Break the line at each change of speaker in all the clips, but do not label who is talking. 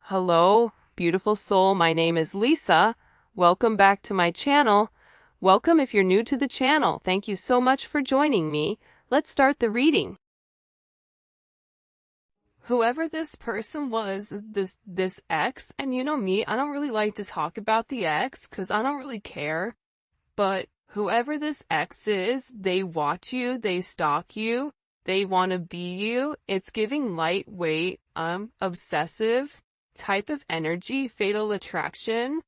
Hello, beautiful soul. My name is Lisa. Welcome back to my channel. Welcome if you're new to the channel. Thank you so much for joining me. Let's start the reading. Whoever this person was, this ex, and you know me, I don't really like to talk about the ex because I don't really care. But whoever this ex is, they watch you, they stalk you, they want to be you. It's giving lightweight, obsessive type of energy, fatal attraction.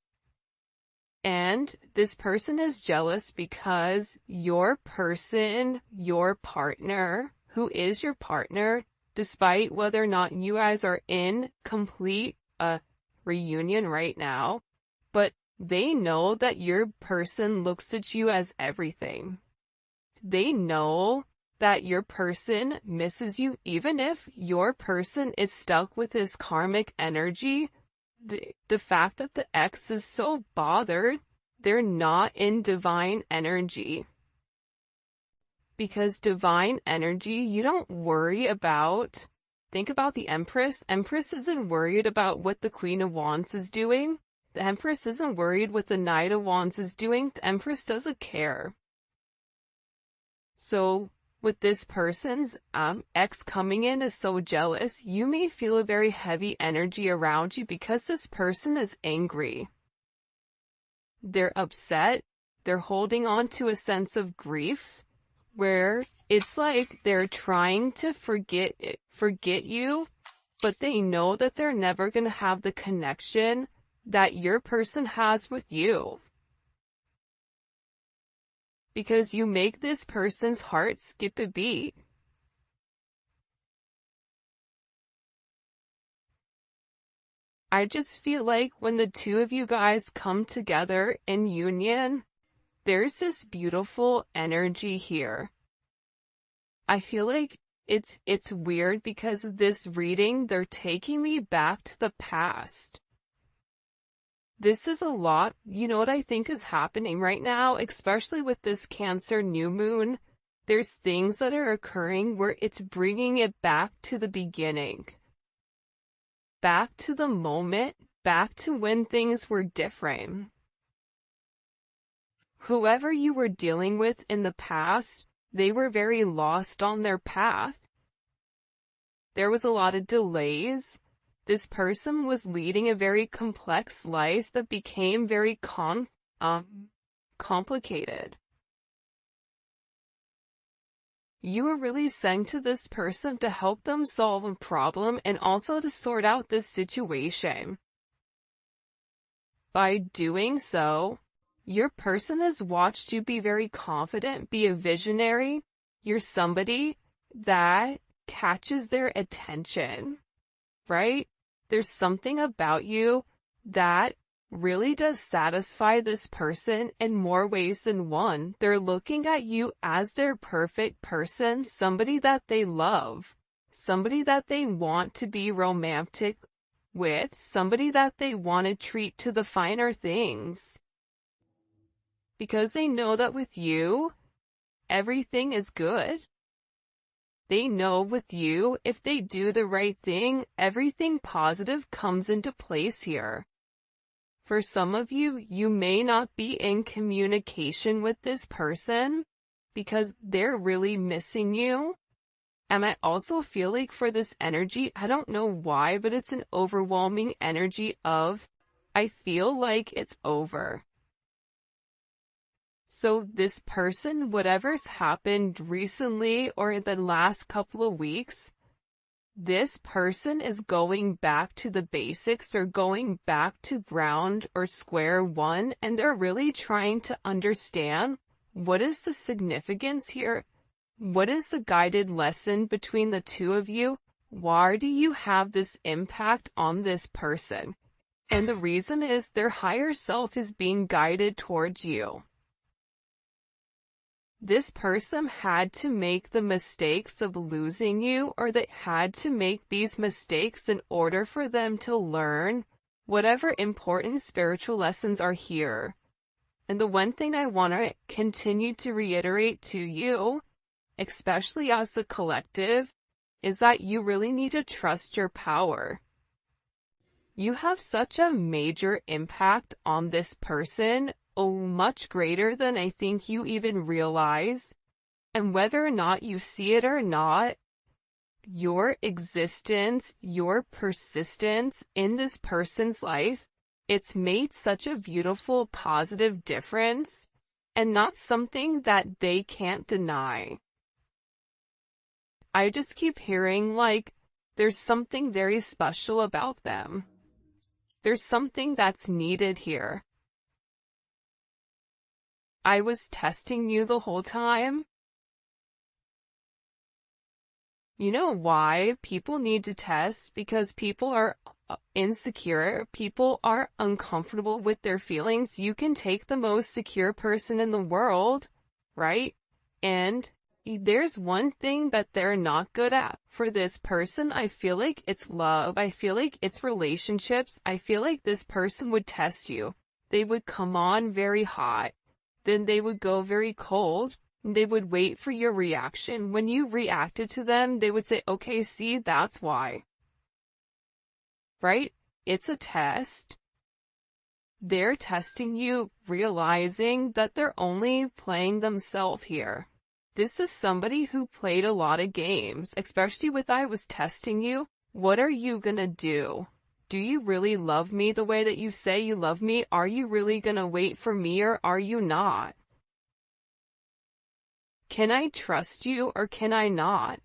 And this person is jealous because your person, your partner, who is your partner, despite whether or not you guys are in complete reunion right now, but they know that your person looks at you as everything. They know that your person misses you, even if your person is stuck with this karmic energy. The fact that the ex is so bothered, they're not in divine energy. Because divine energy, you don't worry about. Think about the Empress. Empress isn't worried about what the Queen of Wands is doing. The Empress isn't worried what the Knight of Wands is doing. The Empress doesn't care. So with this person's ex coming in is so jealous, you may feel a very heavy energy around you because this person is angry. They're upset. They're holding on to a sense of grief where it's like they're trying to forget you, but they know that they're never going to have the connection that your person has with you. Because you make this person's heart skip a beat. I just feel like when the two of you guys come together in union, there's this beautiful energy here. I feel like it's weird because of this reading, they're taking me back to the past. This is a lot. You know what I think is happening right now, especially with this Cancer new moon? There's things that are occurring where it's bringing it back to the beginning. Back to the moment, back to when things were different. Whoever you were dealing with in the past, they were very lost on their path. There was a lot of delays. This person was leading a very complex life that became very complicated. You were really sent to this person to help them solve a problem and also to sort out this situation. By doing so, your person has watched you be very confident, be a visionary. You're somebody that catches their attention, right? There's something about you that really does satisfy this person in more ways than one. They're looking at you as their perfect person, somebody that they love, somebody that they want to be romantic with, somebody that they want to treat to the finer things. Because they know that with you, everything is good. They know with you, if they do the right thing, everything positive comes into place here. For some of you, you may not be in communication with this person because they're really missing you. And I also feel like for this energy, I don't know why, but it's an overwhelming energy of, I feel like it's over. So this person, whatever's happened recently or in the last couple of weeks, this person is going back to the basics or going back to ground or square one, and they're really trying to understand what is the significance here? What is the guided lesson between the two of you? Why do you have this impact on this person? And the reason is their higher self is being guided towards you. This person had to make the mistakes of losing you, or they had to make these mistakes in order for them to learn whatever important spiritual lessons are here. And the one thing I want to continue to reiterate to you, especially as a collective, is that you really need to trust your power. You have such a major impact on this person, much greater than I think you even realize. And whether or not you see it or not, your existence, your persistence in this person's life, it's made such a beautiful, positive difference, and not something that they can't deny. I just keep hearing like, there's something very special about them. There's something that's needed here. I was testing you the whole time. You know why people need to test? Because people are insecure. People are uncomfortable with their feelings. You can take the most secure person in the world, right? And there's one thing that they're not good at. For this person, I feel like it's love. I feel like it's relationships. I feel like this person would test you. They would come on very hot. Then they would go very cold. They would wait for your reaction. When you reacted to them, they would say, okay, see, that's why. Right? It's a test. They're testing you, realizing that they're only playing themselves here. This is somebody who played a lot of games, especially with I was testing you. What are you gonna do? Do you really love me the way that you say you love me? Are you really gonna wait for me or are you not? Can I trust you or can I not?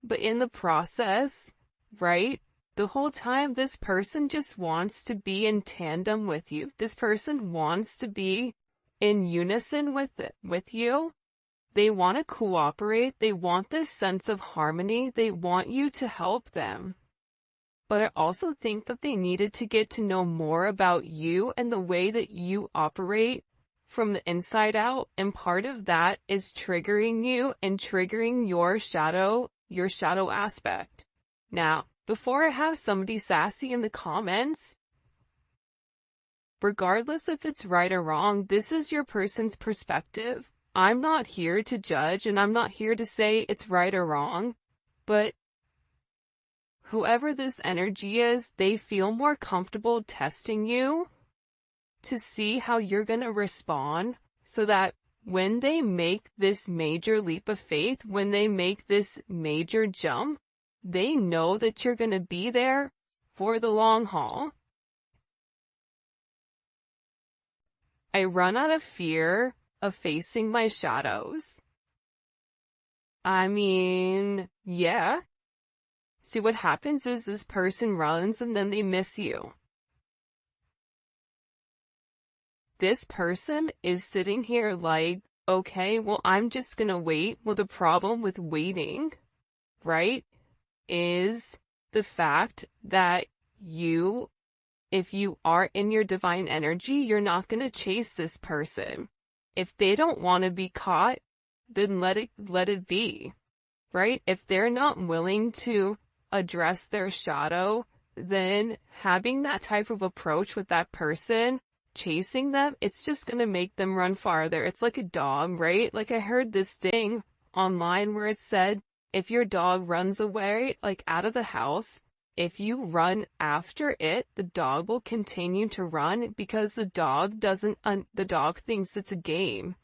But in the process, right, the whole time this person just wants to be in tandem with you. This person wants to be in unison with you. They want to cooperate. They want this sense of harmony. They want you to help them. But I also think that they needed to get to know more about you and the way that you operate from the inside out, and part of that is triggering you and triggering your shadow aspect. Now, before I have somebody sassy in the comments, regardless if it's right or wrong, this is your person's perspective. I'm not here to judge and I'm not here to say it's right or wrong, but whoever this energy is, they feel more comfortable testing you to see how you're going to respond, so that when they make this major leap of faith, when they make this major jump, they know that you're going to be there for the long haul. I run out of fear of facing my shadows. I mean, yeah. See, what happens is this person runs and then they miss you. This person is sitting here like, okay, well, I'm just gonna wait. Well, the problem with waiting, right, is the fact that if you are in your divine energy, you're not gonna chase this person. If they don't want to be caught, then let it be, right? If they're not willing to address their shadow, then having that type of approach with that person, chasing them, it's just going to make them run farther. It's like a dog, right? Like I heard this thing online where it said, if your dog runs away, like out of the house, if you run after it, the dog will continue to run because the dog thinks it's a game.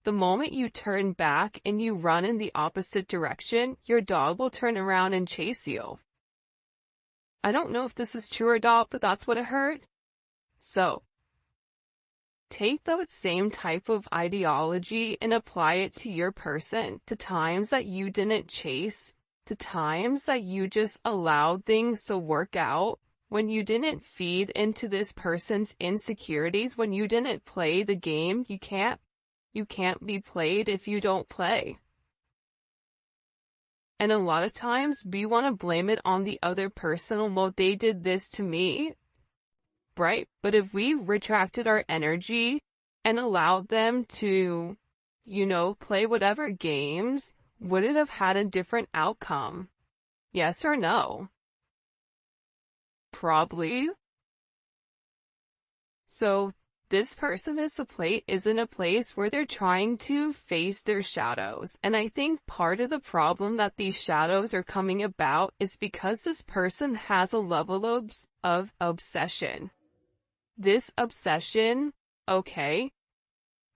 The moment you turn back and you run in the opposite direction, your dog will turn around and chase you. I don't know if this is true or not, but that's what I heard. So, take that same type of ideology and apply it to your person, to times that you didn't chase, to times that you just allowed things to work out, when you didn't feed into this person's insecurities, when you didn't play the game. You can't be played if you don't play. And a lot of times we want to blame it on the other person. Well, they did this to me, right? But if we retracted our energy and allowed them to, play whatever games, would it have had a different outcome? Yes or no? Probably. So this person is in a place where they're trying to face their shadows. And I think part of the problem that these shadows are coming about is because this person has a level of obsession. This obsession, okay,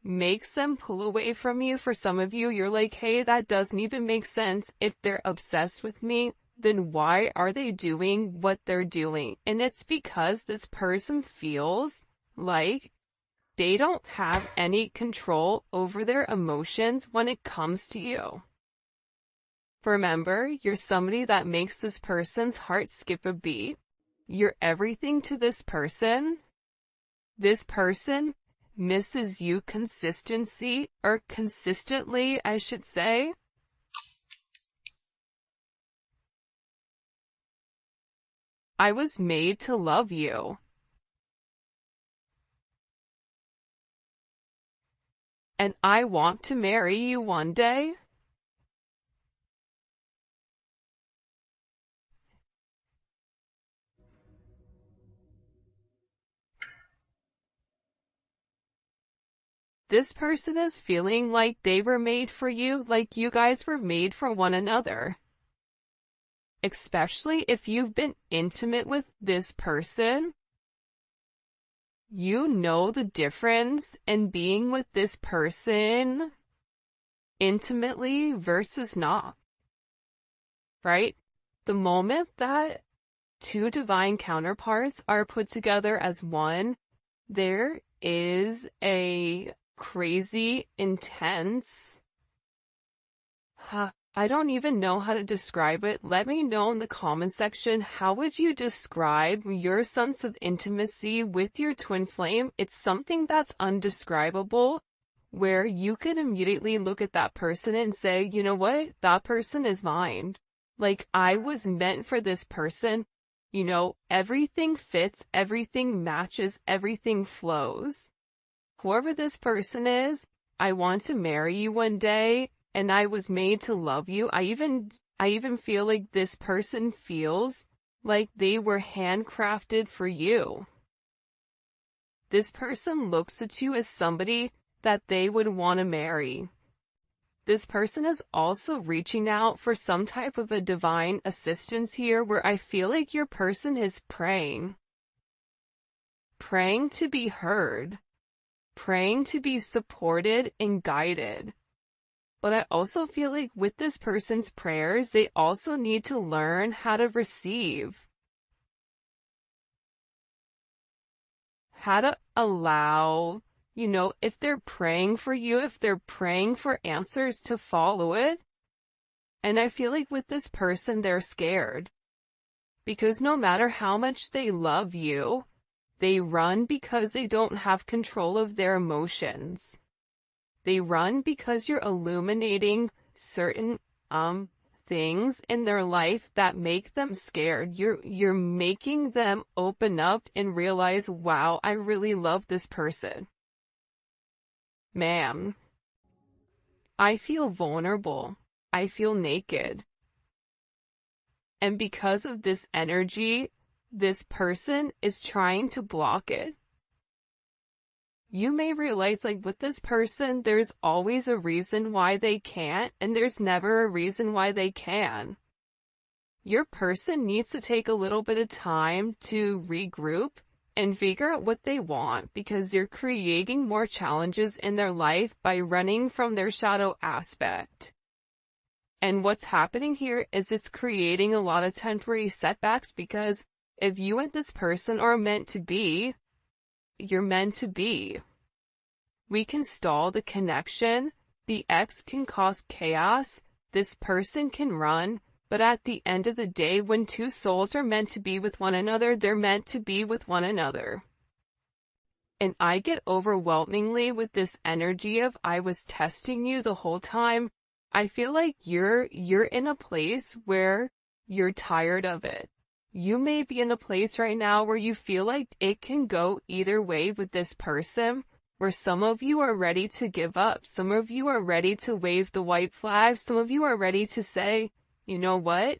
makes them pull away from you. For some of you, you're like, hey, that doesn't even make sense. If they're obsessed with me, then why are they doing what they're doing? And it's because this person feels like they don't have any control over their emotions when it comes to you. Remember, you're somebody that makes this person's heart skip a beat. You're everything to this person. This person misses you consistently, I should say. I was made to love you. And I want to marry you one day. This person is feeling like they were made for you, like you guys were made for one another. Especially if you've been intimate with this person. You know the difference in being with this person intimately versus not. Right? The moment that two divine counterparts are put together as one, there is a crazy, intense, I don't even know how to describe it. Let me know in the comment section, how would you describe your sense of intimacy with your twin flame? It's something that's undescribable, where you can immediately look at that person and say, you know what? That person is mine. Like, I was meant for this person. You know, everything fits, everything matches, everything flows. Whoever this person is, I want to marry you one day. And I was made to love you. I even feel like this person feels like they were handcrafted for you. This person looks at you as somebody that they would want to marry. This person is also reaching out for some type of a divine assistance here, where I feel like your person is praying. Praying to be heard. Praying to be supported and guided. But I also feel like with this person's prayers, they also need to learn how to receive. How to allow, you know, if they're praying for you, if they're praying for answers, to follow it. And I feel like with this person, they're scared. Because no matter how much they love you, they run because they don't have control of their emotions. They run because you're illuminating certain things in their life that make them scared. You're making them open up and realize, wow, I really love this person. Man, I feel vulnerable. I feel naked. And because of this energy, this person is trying to block it. You may realize, like, with this person, there's always a reason why they can't, and there's never a reason why they can. Your person needs to take a little bit of time to regroup and figure out what they want, because they're creating more challenges in their life by running from their shadow aspect. And what's happening here is it's creating a lot of temporary setbacks, because if you and this person are meant to be, you're meant to be. We can stall the connection, the ex can cause chaos, this person can run, but at the end of the day, when two souls are meant to be with one another, they're meant to be with one another. And I get overwhelmingly with this energy of, I was testing you the whole time. I feel like you're in a place where you're tired of it. You may be in a place right now where you feel like it can go either way with this person, where some of you are ready to give up. Some of you are ready to wave the white flag. Some of you are ready to say, you know what?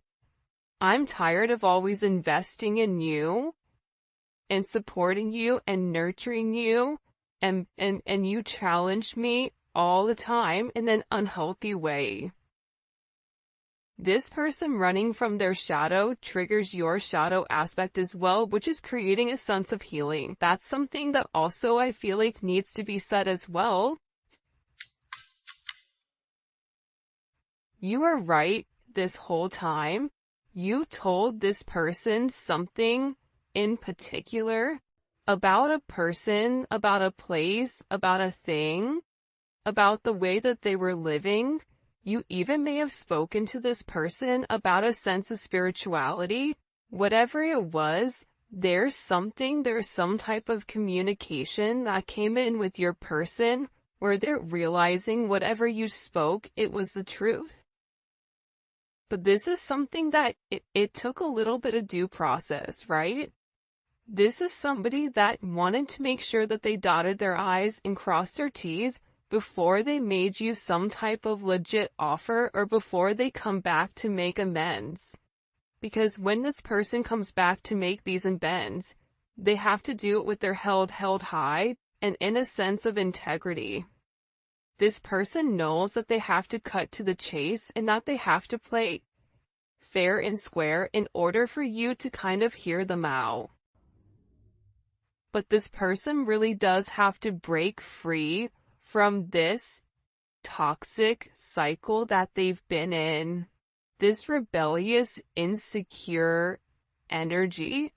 I'm tired of always investing in you and supporting you and nurturing you and you challenge me all the time in an unhealthy way. This person running from their shadow triggers your shadow aspect as well, which is creating a sense of healing. That's something that also I feel like needs to be said as well. You are right this whole time. You told this person something in particular about a person, about a place, about a thing, about the way that they were living. You even may have spoken to this person about a sense of spirituality. Whatever it was, there's some type of communication that came in with your person where they're realizing whatever you spoke, it was the truth. But this is something that it took a little bit of due process, right? This is somebody that wanted to make sure that they dotted their I's and crossed their T's before they made you some type of legit offer or before they come back to make amends. Because when this person comes back to make these amends, they have to do it with their head held high and in a sense of integrity. This person knows that they have to cut to the chase and that they have to play fair and square in order for you to kind of hear them out. But this person really does have to break free from this toxic cycle that they've been in, this rebellious, insecure energy,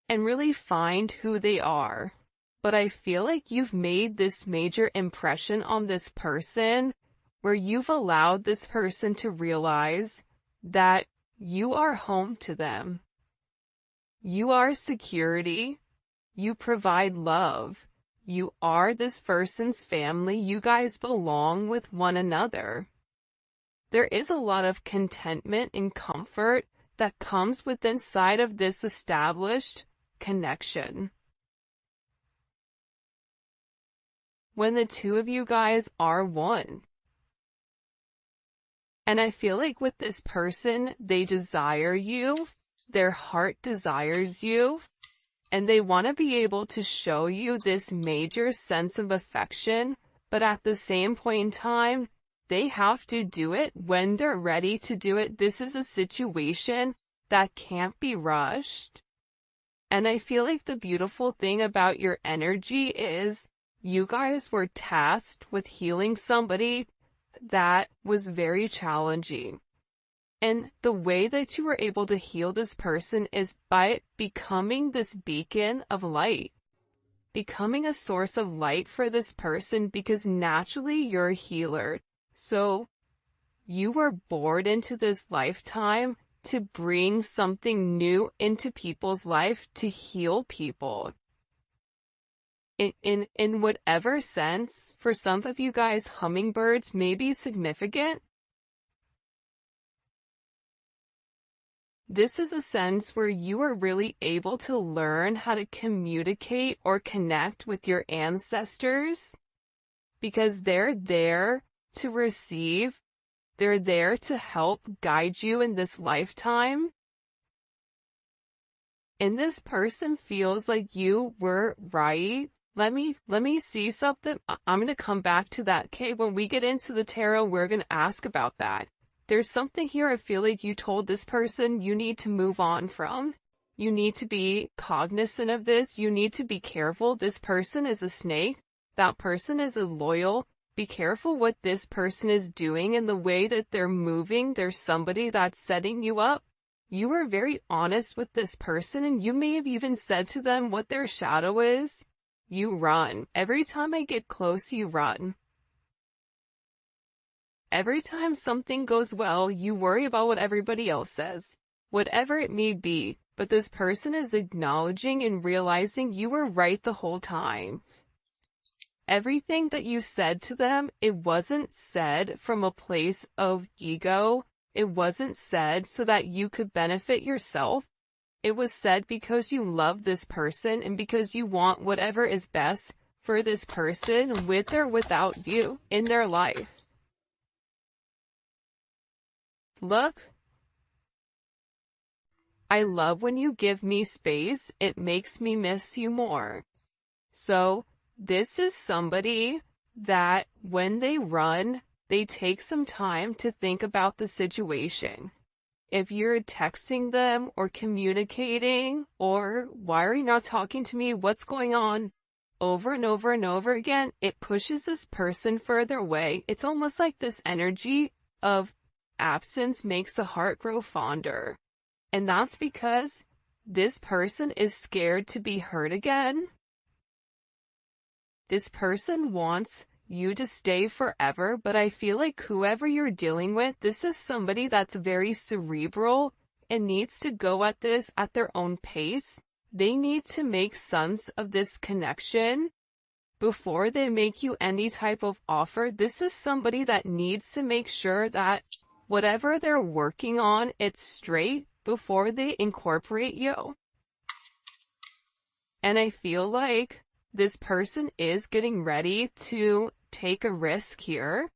and really find who they are. But I feel like you've made this major impression on this person where you've allowed this person to realize that you are home to them. You are security. You provide love. You are this person's family. You guys belong with one another. There is a lot of contentment and comfort that comes with inside of this established connection. When the two of you guys are one. And I feel like with this person, they desire you. Their heart desires you. And they want to be able to show you this major sense of affection, but at the same point in time, they have to do it when they're ready to do it. This is a situation that can't be rushed. And I feel like the beautiful thing about your energy is you guys were tasked with healing somebody that was very challenging. And the way that you were able to heal this person is by becoming this beacon of light, becoming a source of light for this person because naturally you're a healer. So you were born into this lifetime to bring something new into people's life, to heal people. In whatever sense, for some of you guys, hummingbirds may be significant. This is a sense where you are really able to learn how to communicate or connect with your ancestors because they're there to receive, they're there to help guide you in this lifetime. And this person feels like you were right. Let me see something. I'm going to come back to that. Okay, when we get into the tarot, we're going to ask about that. There's something here I feel like you told this person you need to move on from. You need to be cognizant of this. You need to be careful. This person is a snake. That person is a loyal. Be careful what this person is doing and the way that they're moving. There's somebody that's setting you up. You were very honest with this person and you may have even said to them what their shadow is. You run. Every time I get close, you run. Every time something goes well, you worry about what everybody else says, whatever it may be, but this person is acknowledging and realizing you were right the whole time. Everything that you said to them, it wasn't said from a place of ego. It wasn't said so that you could benefit yourself. It was said because you love this person and because you want whatever is best for this person with or without you in their life. Look, I love when you give me space. It makes me miss you more. So, This is somebody that when they run, they take some time to think about the situation. If you're texting them or communicating or why are you not talking to me? What's going on? Over and over and over again, it pushes this person further away. It's almost like this energy of absence makes the heart grow fonder. And that's because this person is scared to be hurt again. This person wants you to stay forever, but I feel like whoever you're dealing with, this is somebody that's very cerebral and needs to go at this at their own pace. They need to make sense of this connection before they make you any type of offer. This is somebody that needs to make sure that whatever they're working on, it's straight before they incorporate you. And I feel like this person is getting ready to take a risk here.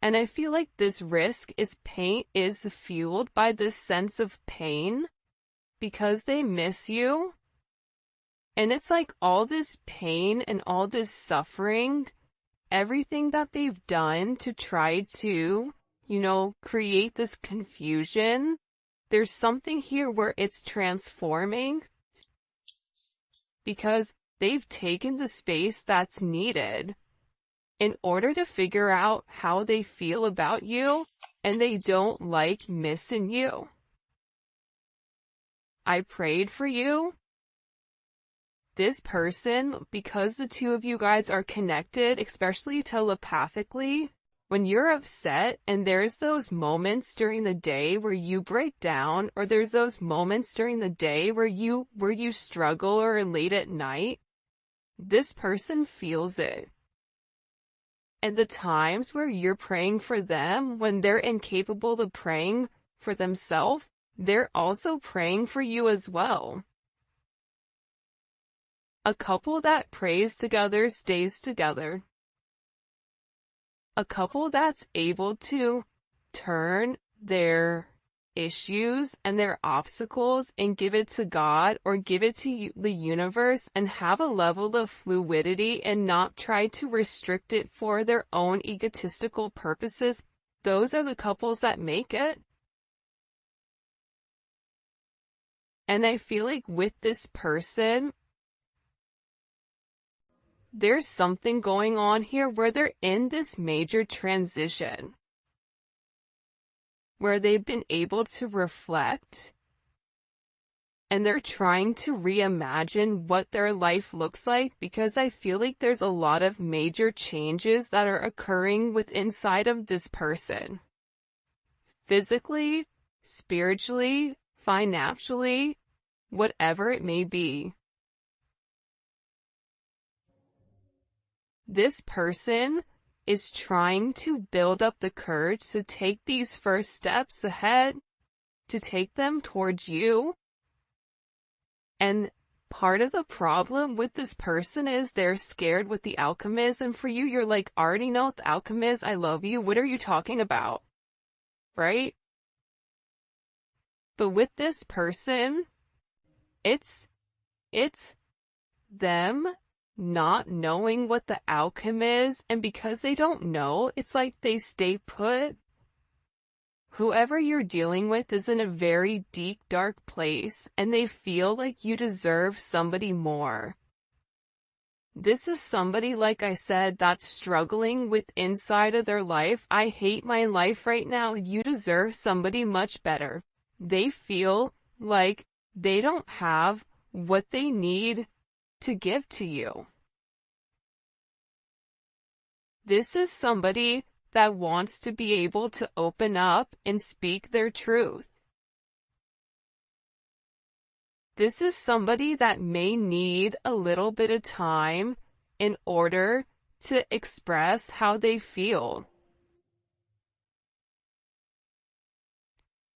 And I feel like this risk is fueled by this sense of pain because they miss you. And it's like all this pain and all this suffering, everything that they've done to try to, create this confusion. There's something here where it's transforming because they've taken the space that's needed in order to figure out how they feel about you, and they don't like missing you. I prayed for you. This person, because the two of you guys are connected, especially telepathically, when you're upset and there's those moments during the day where you break down, or there's those moments during the day where you struggle or late at night, this person feels it. And the times where you're praying for them, when they're incapable of praying for themselves, they're also praying for you as well. A couple that prays together stays together. A couple that's able to turn their issues and their obstacles and give it to God or give it to the universe and have a level of fluidity and not try to restrict it for their own egotistical purposes. Those are the couples that make it. And I feel like with this person, there's something going on here where they're in this major transition, where they've been able to reflect and they're trying to reimagine what their life looks like, because I feel like there's a lot of major changes that are occurring inside of this person. Physically, spiritually, financially, whatever it may be. This person is trying to build up the courage to take these first steps ahead, to take them towards you. And part of the problem with this person is they're scared with the outcome is, and for you, you're like, I already know what the outcome is, I love you, what are you talking about? Right? But with this person, it's them not knowing what the outcome is, and because they don't know, it's like they stay put. Whoever you're dealing with is in a very deep, dark place, and they feel like you deserve somebody more. This is somebody, like I said, that's struggling with inside of their life. I hate my life right now. You deserve somebody much better. They feel like they don't have what they need to give to you. This is somebody that wants to be able to open up and speak their truth. This is somebody that may need a little bit of time in order to express how they feel.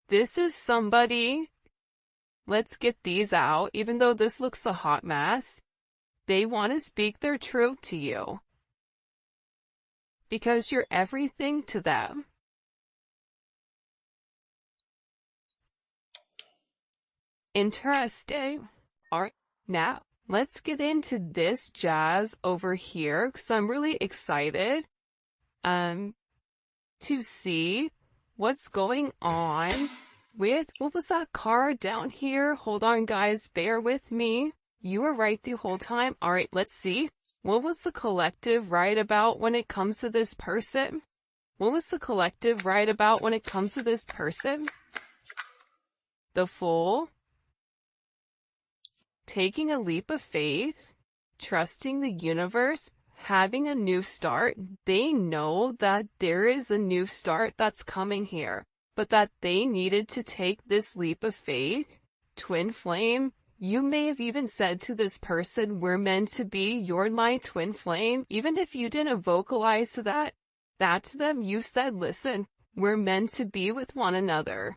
This is somebody, let's get these out, even though this looks a hot mess, they want to speak their truth to you. Because you're everything to them. Interesting. Alright, now let's get into this jazz over here because I'm really excited to see what's going on with, what was that card down here? Hold on, guys, bear with me. You were right the whole time. All right, let's see. What was the collective right about when it comes to this person? What was the collective right about when it comes to this person? The Fool. Taking a leap of faith, trusting the universe, having a new start. They know that there is a new start that's coming here, but that they needed to take this leap of faith. Twin flame. You may have even said to this person, we're meant to be, you're my twin flame. Even if you didn't vocalize to that to them, you said, listen, we're meant to be with one another.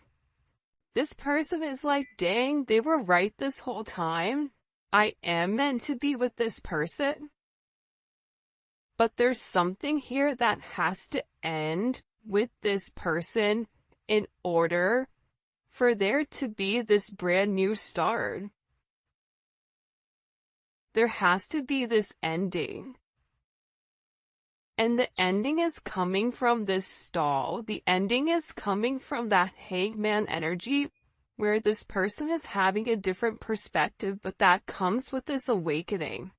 This person is like, dang, they were right this whole time. I am meant to be with this person. But there's something here that has to end with this person in order for there to be this brand new start. There has to be this ending. And the ending is coming from this stall. The ending is coming from that hangman energy where this person is having a different perspective, but that comes with this awakening.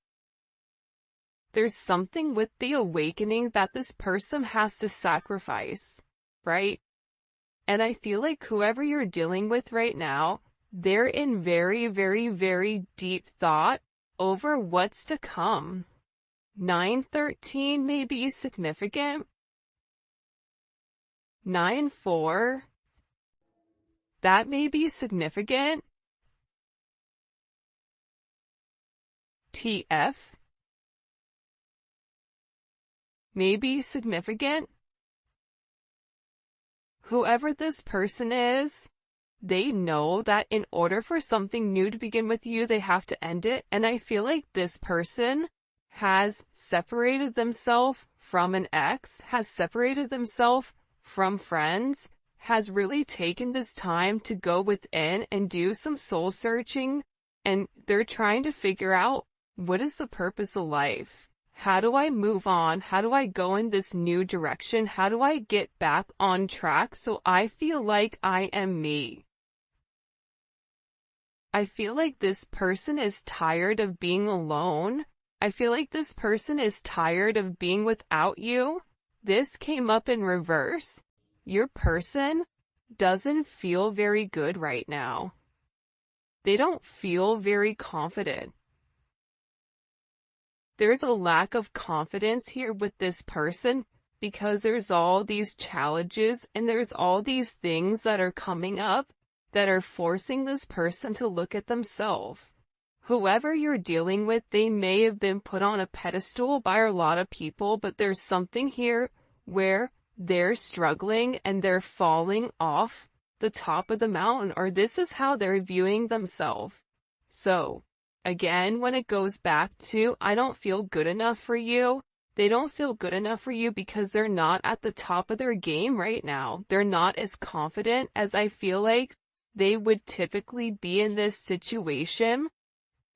There's something with the awakening that this person has to sacrifice, right? And I feel like whoever you're dealing with right now, they're in very, very, very deep thought over what's to come. 913 may be significant. 9-4, that may be significant. TF may be significant. Whoever this person is, they know that in order for something new to begin with you, they have to end it. And I feel like this person has separated themselves from an ex, has separated themselves from friends, has really taken this time to go within and do some soul searching, and they're trying to figure out, what is the purpose of life? How do I move on? How do I go in this new direction? How do I get back on track so I feel like I am me? I feel like this person is tired of being alone. I feel like this person is tired of being without you. This came up in reverse. Your person doesn't feel very good right now. They don't feel very confident. There's a lack of confidence here with this person because there's all these challenges and there's all these things that are coming up that are forcing this person to look at themselves. Whoever you're dealing with, they may have been put on a pedestal by a lot of people, but there's something here where they're struggling and they're falling off the top of the mountain, or this is how they're viewing themselves. So, again, when it goes back to, I don't feel good enough for you, they don't feel good enough for you because they're not at the top of their game right now. They're not as confident as I feel like they would typically be in this situation.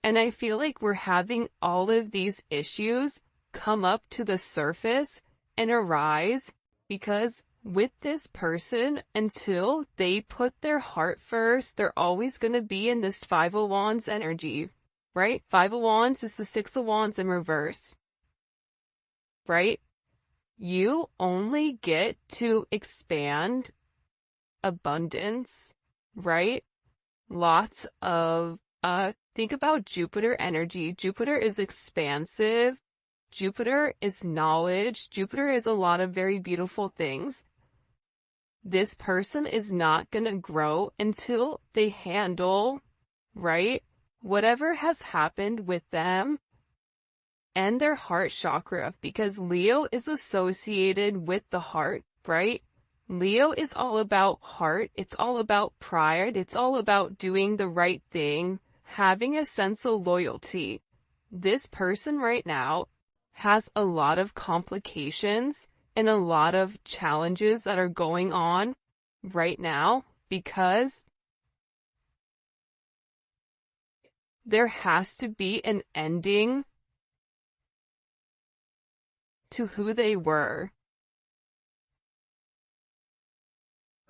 And I feel like we're having all of these issues come up to the surface and arise because with this person, until they put their heart first, they're always going to be in this 5 of Wands energy, right? 5 of Wands is the 6 of Wands in reverse, right? You only get to expand abundance, right? Lots of, think about Jupiter energy. Jupiter is expansive. Jupiter is knowledge. Jupiter is a lot of very beautiful things. This person is not going to grow until they handle, right, whatever has happened with them and their heart chakra, because Leo is associated with the heart, right? Leo is all about heart. It's all about pride. It's all about doing the right thing, having a sense of loyalty. This person right now has a lot of complications and a lot of challenges that are going on right now because There has to be an ending to who they were.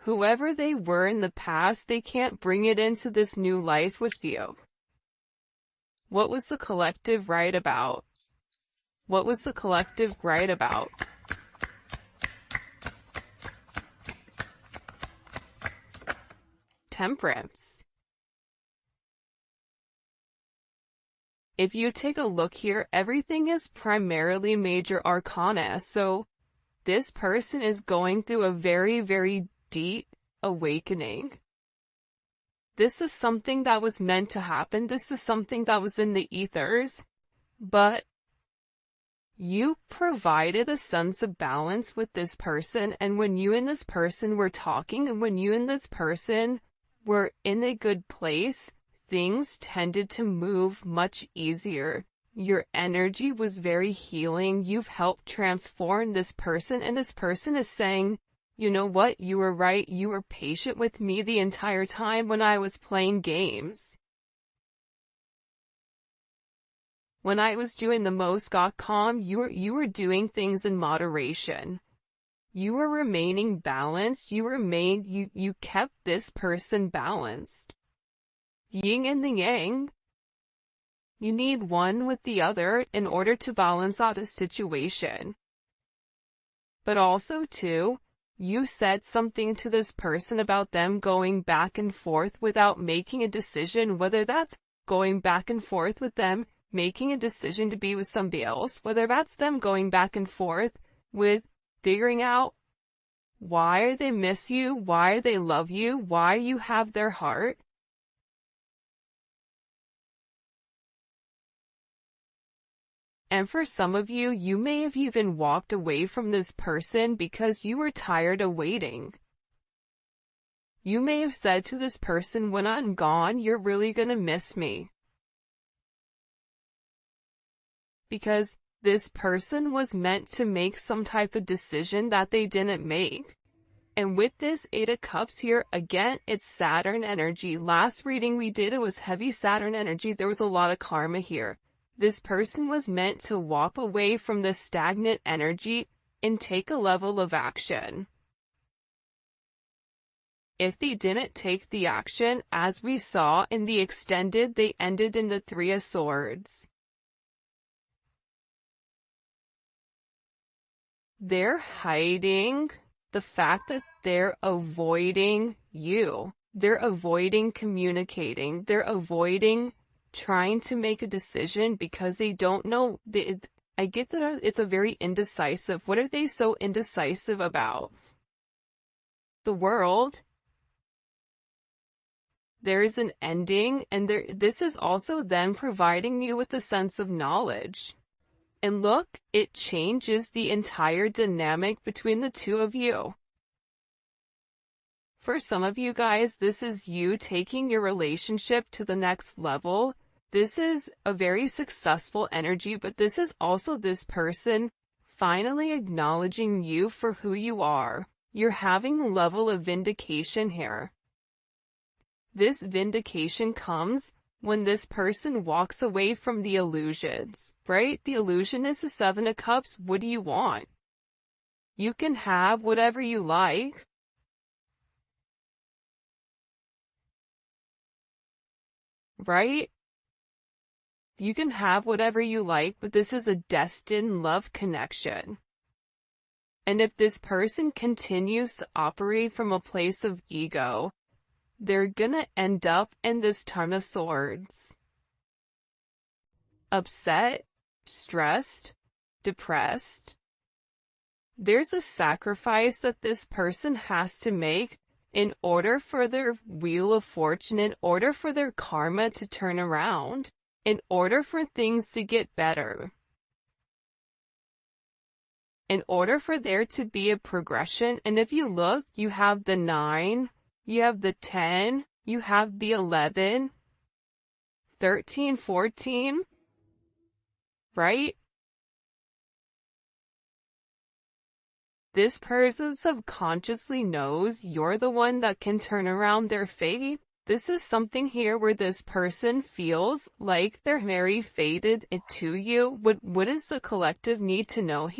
Whoever they were in the past, they can't bring it into this new life with you. What was the collective right about? What was the collective right about? Temperance. If you take a look here, everything is primarily major arcana, so this person is going through a very, very deep awakening. This is something that was meant to happen. This is something that was in the ethers, but you provided a sense of balance with this person, and when you and this person were talking, and when you and this person were in a good place, things tended to move much easier. Your energy was very healing. You've helped transform this person, and this person is saying, you know what, you were right. You were patient with me the entire time when I was playing games. When I was doing the most got calm, you were doing things in moderation. You were remaining balanced. You kept this person balanced. Yin and the yang. You need one with the other in order to balance out a situation. But also, too, you said something to this person about them going back and forth without making a decision, whether that's going back and forth with them, making a decision to be with somebody else, whether that's them going back and forth with figuring out why they miss you, why they love you, why you have their heart. And for some of you, you may have even walked away from this person because you were tired of waiting. You may have said to this person, when I'm gone, you're really gonna miss me. Because this person was meant to make some type of decision that they didn't make. And with this Eight of Cups here, again, it's Saturn energy. Last reading we did, it was heavy Saturn energy. There was a lot of karma here. This person was meant to walk away from the stagnant energy and take a level of action. If they didn't take the action, as we saw in the extended, they ended in the Three of Swords. They're hiding the fact that they're avoiding you. They're avoiding communicating. They're avoiding trying to make a decision because they don't know. I get that it's a very indecisive. What are they so indecisive about? The world. There is an ending, and this is also then providing you with a sense of knowledge. And look, it changes the entire dynamic between the two of you. For some of you guys, this is you taking your relationship to the next level. This is a very successful energy, but this is also this person finally acknowledging you for who you are. You're having a level of vindication here. This vindication comes when this person walks away from the illusions, right? The illusion is the Seven of Cups. What do you want? You can have whatever you like. Right? You can have whatever you like, but this is a destined love connection. And if this person continues to operate from a place of ego, they're gonna end up in this Ten of Swords. Upset, stressed, depressed. There's a sacrifice that this person has to make in order for their wheel of fortune, in order for their karma to turn around, in order for things to get better. In order for there to be a progression, and if you look, you have the 9, you have the 10, you have the 11, 13, 14, right? This person subconsciously knows you're the one that can turn around their fate. This is something here where this person feels like they're very faded to you. What does the collective need to know here?